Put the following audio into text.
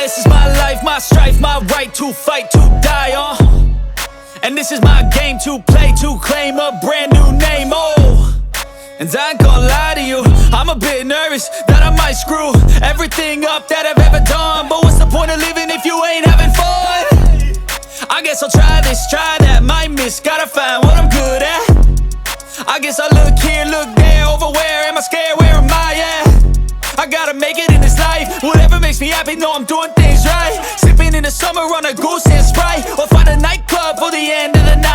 This is my life, my strife, my right to fight, to die on. And this is my game to play, to claim a brand new name, oh. And I ain't gonna lie to you, I'm a bit nervous that I might screw everything up that I've ever done. But what's the point of living if you ain't having fun? I guess I'll try this, try that, might miss, gotta find what I'm good at. I guess I look here, look there, over where am I scared, where am I at? I gotta make it in this life, whatever makes me happy, know I'm doing things right. Sipping in the summer on a goose and Sprite, or find a nightclub for the end of the night.